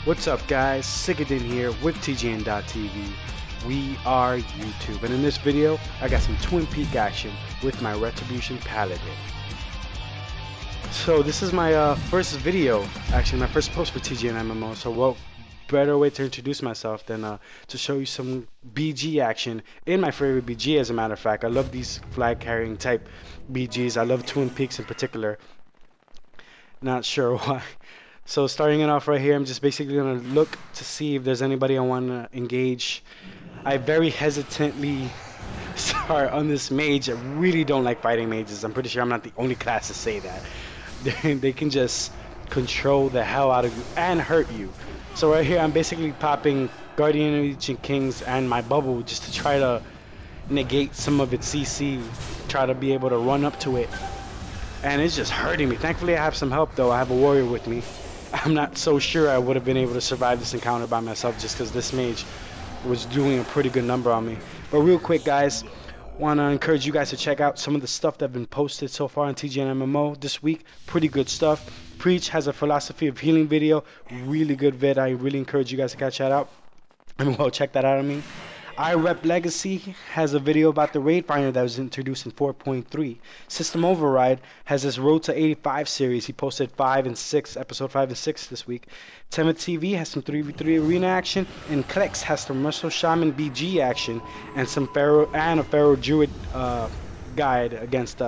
What's up, guys? Sicadin here with TGN.TV. We are YouTube, and in this video I got some Twin Peak action with my Retribution Paladin. So this is my first video, actually my first post for TGN MMO, so what better way to introduce myself than to show you some BG action in my favorite BG. As a matter of fact, I love these flag carrying type BGs. I love Twin Peaks in particular. Not sure why. So starting it off right here, I'm just basically going to look to see if there's anybody I want to engage. I very hesitantly start on this mage. I really don't like fighting mages. I'm pretty sure I'm not the only class to say that. They can just control the hell out of you and hurt you. So right here, I'm basically popping Guardian of Ancient Kings and my bubble just to try to negate some of its CC, try to be able to run up to it. And it's just hurting me. Thankfully, I have some help though. I have a warrior with me. I'm not so sure I would have been able to survive this encounter by myself just because this mage was doing a pretty good number on me. But real quick, guys, want to encourage you guys to check out some of the stuff that have been posted so far on TGN MMO this week. Pretty good stuff. Preach has a philosophy of healing video. Really good vid. I really encourage you guys to catch that out. Well, check that out. I Rep Legacy has a video about the raid finder that was introduced in 4.3. System Override has this Road to 85 series. He posted 5 and 6, episode 5 and 6 this week. Tema TV has some 3v3 arena action, and Klex has some Muscle Shaman BG action and some Pharaoh and a Pharaoh Druid guide against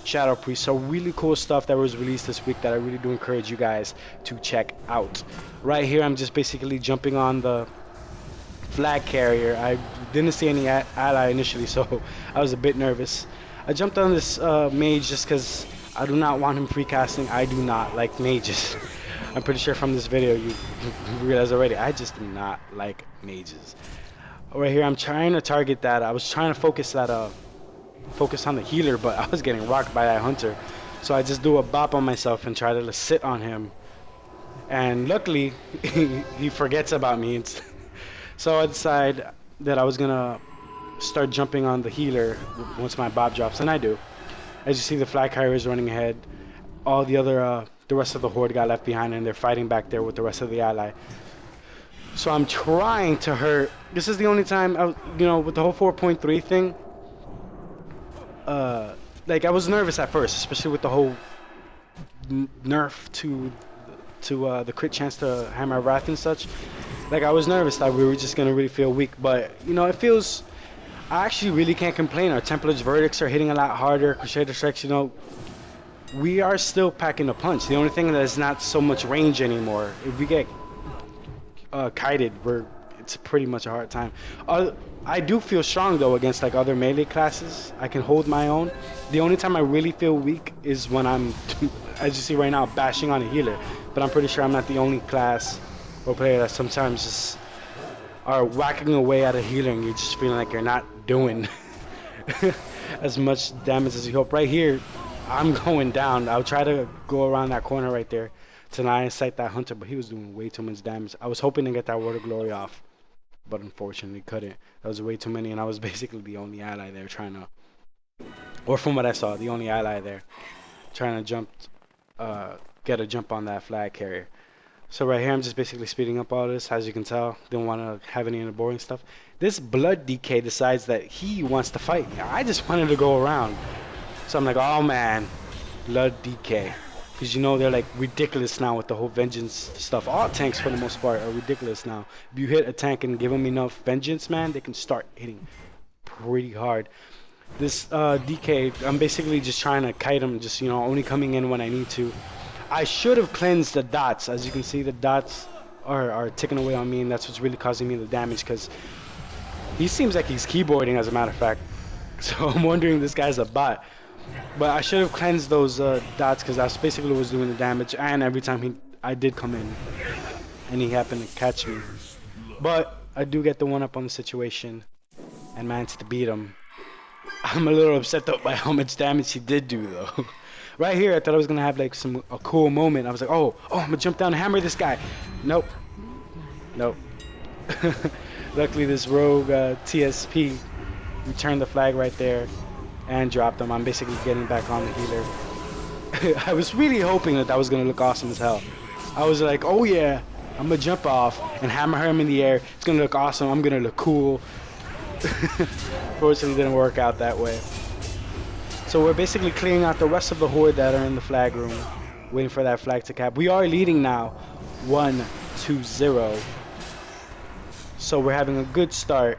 Shadow Priest. So really cool stuff that was released this week that I really do encourage you guys to check out. Right here, I'm just basically jumping on the flag carrier. I didn't see any ally initially, so I was a bit nervous. I jumped on this mage just because I do not want him free casting. I do not like mages. I'm pretty sure from this video you realize already, I just do not like mages. Right here, I'm trying to target that. I was trying to focus on the healer, but I was getting rocked by that hunter. So I just do a bop on myself and try to sit on him. And luckily, he forgets about me. So I decided that I was gonna start jumping on the healer once my bob drops, and I do. As you see, the flag carrier is running ahead. All the other, the rest of the horde got left behind, and they're fighting back there with the rest of the ally. So I'm trying to hurt. This is the only time, with the whole 4.3 thing. Like I was nervous at first, especially with the whole nerf to the crit chance to hammer wrath and such. Like I was nervous that we were just gonna really feel weak, but it feels. I actually really can't complain. Our Templar's verdicts are hitting a lot harder. Crusader strikes, we are still packing a punch. The only thing that is not so much range anymore. If we get kited, it's pretty much a hard time. I do feel strong though against like other melee classes. I can hold my own. The only time I really feel weak is when I'm, as you see right now, bashing on a healer. But I'm pretty sure I'm not the only class or player that sometimes just are whacking away at a healer and you're just feeling like you're not doing as much damage as you hope. Right here, I'm going down. I'll try to go around that corner right there to not incite that hunter, but he was doing way too much damage. I was hoping to get that Word of Glory off, but unfortunately couldn't. That was way too many, and I was basically the only ally there trying to, or from what I saw, the only ally there trying to jump, get a jump on that flag carrier. So right here, I'm just basically speeding up all this. As you can tell, didn't want to have any of the boring stuff. This Blood DK decides that he wants to fight me. I just wanted to go around. So I'm like, oh man, Blood DK. Because they're like ridiculous now with the whole vengeance stuff. All tanks for the most part are ridiculous now. If you hit a tank and give them enough vengeance, man, they can start hitting pretty hard. This DK, I'm basically just trying to kite him, just only coming in when I need to. I should have cleansed the dots. As you can see, the dots are ticking away on me, and that's what's really causing me the damage, because he seems like he's keyboarding, as a matter of fact. So I'm wondering if this guy's a bot. But I should have cleansed those dots, because that's basically what was doing the damage, and every time I did come in and he happened to catch me. But I do get the one up on the situation and managed to beat him. I'm a little upset though by how much damage he did do though. Right here, I thought I was gonna have like a cool moment. I was like, oh, I'm gonna jump down and hammer this guy. Nope. Luckily, this rogue TSP returned the flag right there and dropped him. I'm basically getting back on the healer. I was really hoping that was gonna look awesome as hell. I was like, oh yeah, I'm gonna jump off and hammer him in the air. It's gonna look awesome. I'm gonna look cool. Fortunately, it didn't work out that way. So we're basically clearing out the rest of the horde that are in the flag room, waiting for that flag to cap. We are leading now, 1-0. So we're having a good start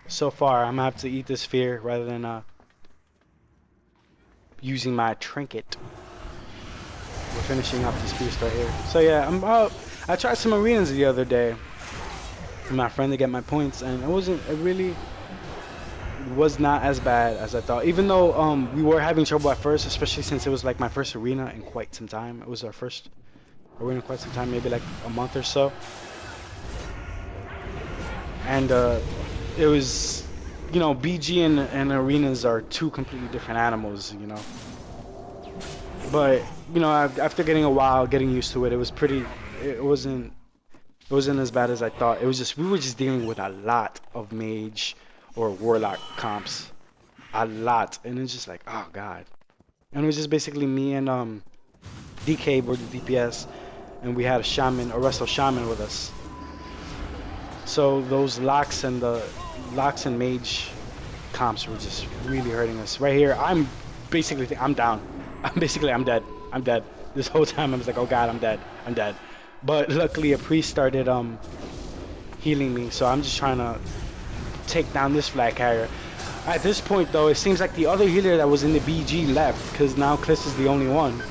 so far. I'm gonna have to eat this fear rather than using my trinket. We're finishing up this beast right here. So yeah, I tried some arenas the other day with my friend to get my points, and it really was not as bad as I thought. Even though we were having trouble at first, especially since it was like my first arena in quite some time. It was our first arena in quite some time, maybe like a month or so. And it was, you know, BG and arenas are two completely different animals, you know. But you know, after getting a while, getting used to it, it wasn't as bad as I thought. It was just we were just dealing with a lot of mage or warlock comps, a lot, and it's just like, oh god. And it was just basically me and DK were the DPS, and we had a resto shaman with us. So those locks and mage comps were just really hurting us. Right here, I'm down. I'm dead. I'm dead. This whole time I was like, oh god, I'm dead. I'm dead. But luckily a priest started healing me, so I'm just trying to take down this flag carrier. At this point though, it seems like the other healer that was in the BG left, because now Kliss is the only one.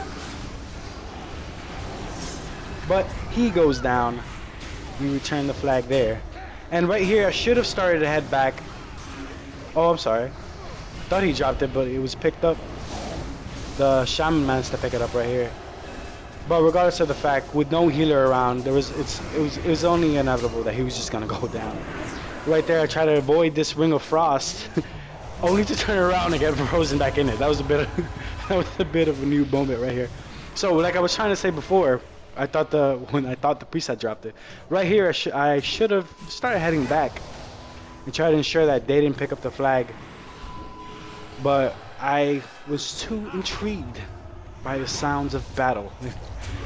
But he goes down. We return the flag there. And right here, I should have started to head back. Oh, I'm sorry. Thought he dropped it, but it was picked up. The shaman managed to pick it up right here. But regardless of the fact, with no healer around, it was only inevitable that he was just gonna go down. Right there, I tried to avoid this ring of frost, only to turn around and get frozen back in it. That was a bit of a new moment right here. So, like I was trying to say before, when I thought the priest had dropped it, right here I should have started heading back and try to ensure that they didn't pick up the flag. But I was too intrigued by the sounds of battle,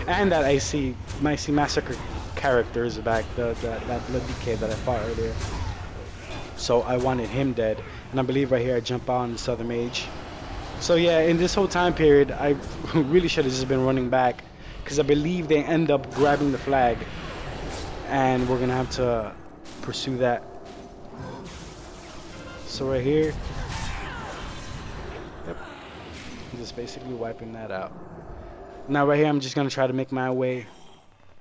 and that I see Massacre characters back, that DK that I fought earlier. So I wanted him dead, and I believe right here I jump on this other mage. So yeah, in this whole time period, I really should have just been running back, because I believe they end up grabbing the flag, and we're gonna have to pursue that. So right here, yep, I'm just basically wiping that out. Now right here, I'm just gonna try to make my way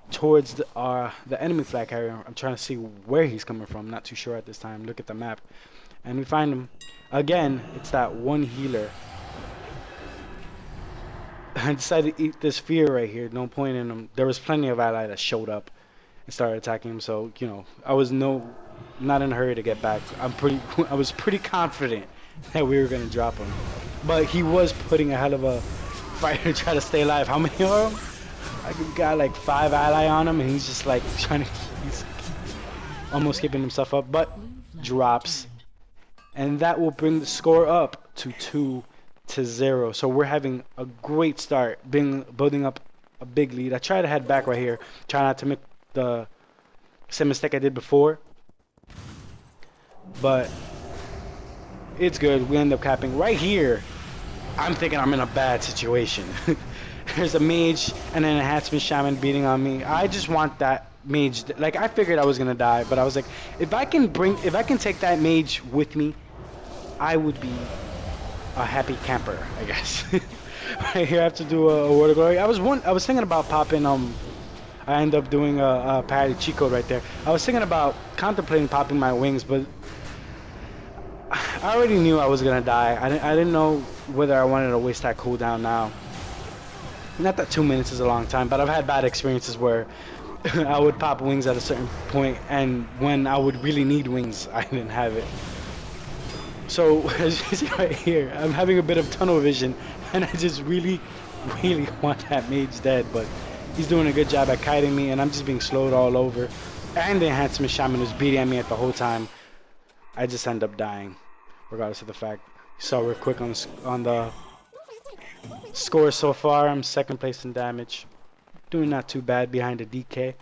towards the enemy flag carrier. I'm trying to see where he's coming from. I'm not too sure at this time. Look at the map, and we find him again. It's that one healer. I decided to eat this fear right here. No point in him. There was plenty of ally that showed up and started attacking him. So you know, I was not in a hurry to get back. I was pretty confident that we were gonna drop him, but he was putting a hell of a fight to try to stay alive. How many are him? I got like 5 ally on him, and he's just like he's almost keeping himself up, but drops, and that will bring the score up to 2-0. So we're having a great start, building up a big lead. I try to head back right here, try not to make the same mistake I did before, but it's good. We end up capping right here. I'm thinking I'm in a bad situation. There's a mage and an enhancement shaman beating on me. I just want that mage. Like, I figured I was gonna die, but I was like, if I can take that mage with me, I would be a happy camper, I guess. Right here, I have to do a word of glory. I was thinking about popping. I end up doing a parry cheat code right there. I was thinking about contemplating popping my wings, but I already knew I was gonna die. I didn't know whether I wanted to waste that cooldown now. Not that 2 minutes is a long time, but I've had bad experiences where I would pop wings at a certain point, and when I would really need wings, I didn't have it. So, as you see right here, I'm having a bit of tunnel vision, and I just really want that mage dead, but he's doing a good job at kiting me, and I'm just being slowed all over. And the enhancement shaman was beating at me at the whole time. I just end up dying, regardless of the fact. So real quick on the score so far, I'm second place in damage. Doing not too bad behind the DK.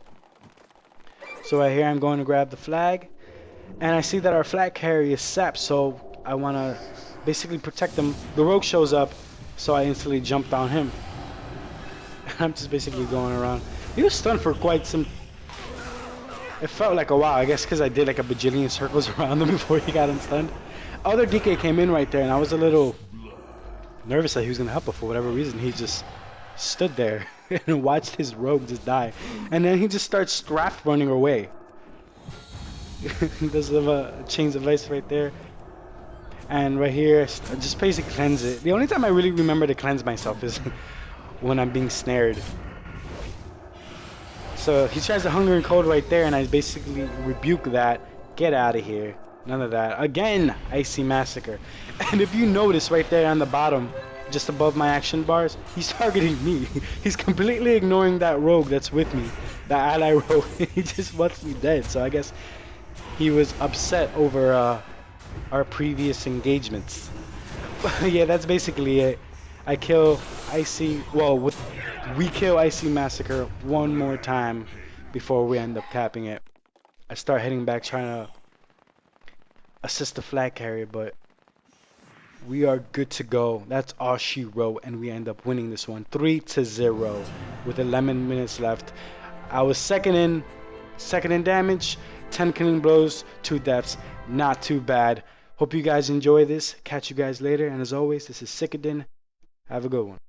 So right here I'm going to grab the flag, and I see that our flag carrier is sapped, so I want to basically protect him. The rogue shows up, so I instantly jumped on him. I'm just basically going around. He was stunned for quite some. It felt like a while, I guess, because I did like a bajillion circles around him before he got stunned. Other DK came in right there, and I was a little nervous that he was gonna help, but for whatever reason, he just stood there and watched his rogue just die, and then he just starts strafe running away. He does have a chains of ice right there. And right here, I just basically cleanse it. The only time I really remember to cleanse myself is when I'm being snared. So he tries the hunger and cold right there, and I basically rebuke that. Get out of here. None of that. Again, Icy Massacre. And if you notice right there on the bottom, just above my action bars, he's targeting me. He's completely ignoring that rogue that's with me. That ally rogue. He just wants me dead. So I guess he was upset over our previous engagements. Yeah, that's basically it. I kill Icy. Well, we kill Icy Massacre one more time before we end up capping it. I start heading back trying to assist the flag carrier, but we are good to go. That's all she wrote, and we end up winning this one 3-0 with 11 minutes left. I was second in damage, 10 killing blows, 2 deaths. Not too bad. Hope you guys enjoy this. Catch you guys later, and as always, this is Sicadin. Have a good one.